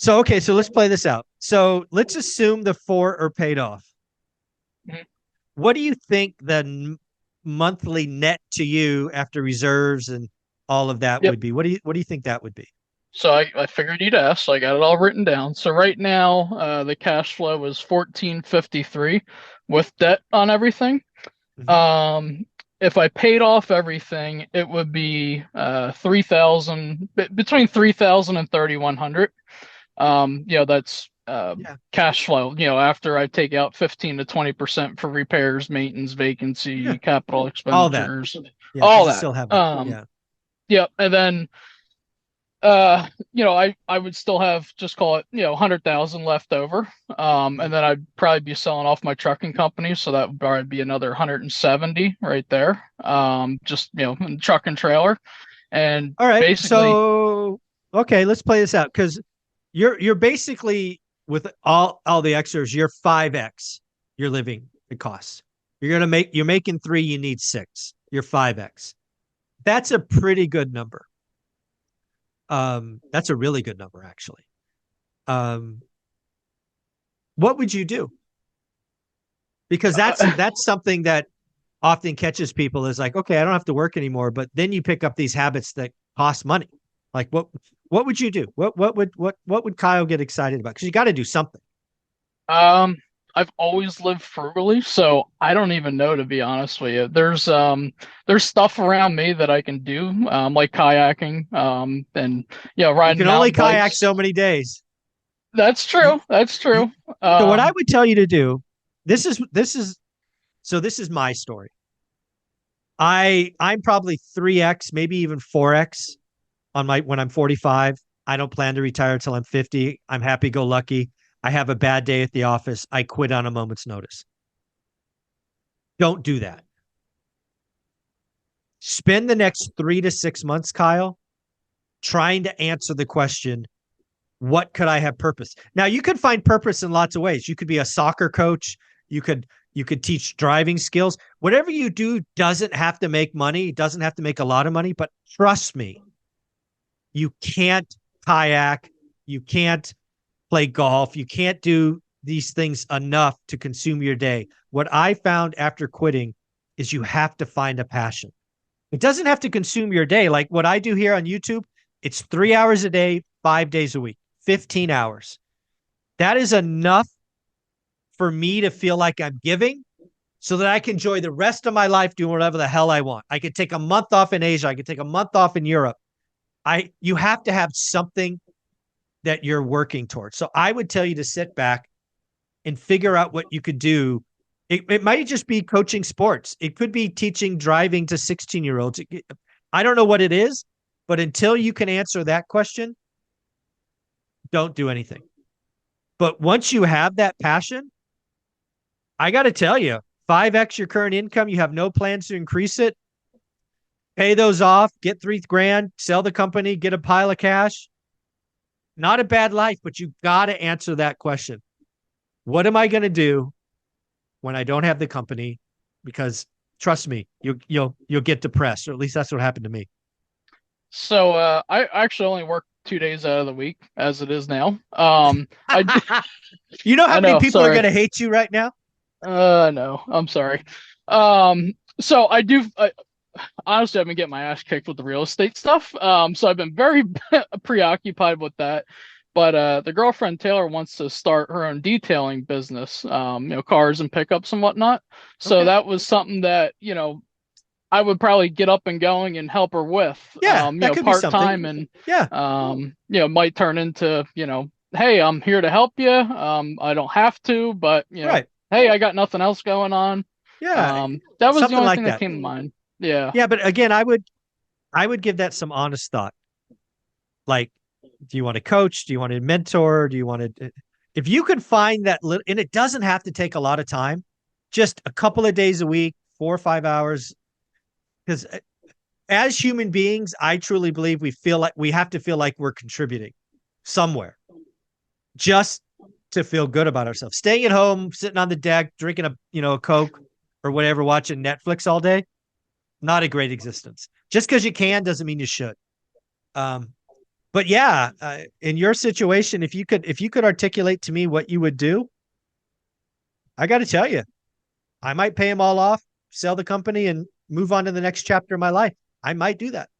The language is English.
Okay, so let's play this out. So let's assume the four are paid off. Mhm. What do you think the monthly net to you after reserves and all of that Yep. would be? What do you think that would be? So I figured you'd ask, so I got it all written down. So right now, the cash flow is 1453 with debt on everything. Mhm. Um, if I paid off everything, it would be 3,000 between 3,000 and 3,100. That's Yeah. cash flow, after I take out 15 to 20% for repairs, maintenance, Yeah. vacancy, capital All that. expenditures, Yeah, all because you that. still have that. Yeah. Yeah, and then I would still have, just call it, 100,000 left over. And Mhm. then I'd probably be selling off my trucking company, so that would probably be another 170 right there. Just, truck and trailer. And All right. basically, So okay, let's play this out because you're basically with all the extras, you're 5x your living it costs. You're making three, you need six. You're 5x. That's a pretty good number. That's a really good number actually. Um, what would you do? Because uh, that's something that often catches people is like, okay, I don't have to work anymore, but then you pick up these habits that cost money. Like what would you do? What would Kyle get excited about? Because you got to do something. um, I've always lived frugally, so I don't even know, to be honest with you. There's stuff around me that I can do, like kayaking, and You riding can only mountain kayak bikes. so many days. That's You, true. That's you, true. so what I Um, would tell you to do, this is my story. I'm probably 3x, maybe even 4x on my when I'm 45. I don't plan to retire until I'm 50. I'm happy go lucky. I have a bad day at the office. I quit on a moment's notice. Don't do that. Spend the next 3 to 6 months, Kyle, trying to answer the question, what could I have purpose? Now you could find purpose in lots of ways. You could be a soccer coach. You could you could teach driving skills. Whatever you do doesn't have to make money, doesn't have to make a lot of money, but trust me, you can't kayak, you can't play golf, you can't do these things enough to consume your day. What I found after quitting is you have to find a passion. It doesn't have to consume your day. Like what I do here on YouTube, it's 3 hours a day, 5 days a week, 15 hours. That is enough for me to feel like I'm giving so that I can enjoy the rest of my life doing whatever the hell I want. I could take a month off in Asia. I could take a month off in Europe. You have to have something that you're working towards. So I would tell you to sit back and figure out what you could do. It might just be coaching sports. It could be teaching driving to 16-year-olds. I don't know what it is, but until you can answer that question, don't do anything. But once you have that passion, I got to tell you, 5x your current income, you have no plans to increase it, pay those off, get 3 grand, sell the company, get a pile of cash. Not a bad life, but you got to answer that question. What am I going to do when I don't have the company? Because trust me, you'll get depressed, or at least that's what happened to me. so I actually only work 2 days out of the week as it is now. You know how I many know, people are sorry. going to hate you right now? No, I'm sorry. So I do. Honestly, I've been getting my ass kicked with the real estate stuff. So I've been very preoccupied with that. But the girlfriend Taylor wants to start her own detailing business, cars and pickups and whatnot. So Okay. that was something that, I would probably get up and going and help her with, Yeah, that could be part something. time, and Yeah, might turn into, hey, I'm here to help you. I don't have to, but right. hey, I got nothing else going on. Yeah, That was the something only like thing that that. came to mind. Yeah. Yeah, but again, I would give that some honest thought. Like, do you want to coach? Do you want to mentor? Do you want to? If you could find that little, and it doesn't have to take a lot of time, just a couple of days a week, 4 or 5 hours. Because as human beings, I truly believe we have to feel like we're contributing somewhere, just to feel good about ourselves. Staying at home, sitting on the deck, drinking a Coke or whatever, watching Netflix all day, not a great existence. Just because you can doesn't mean you should. Um, But yeah, in your situation, if you could articulate to me what you would do, I got to tell you, I might pay them all off, sell the company, and move on to the next chapter of my life. I might do that.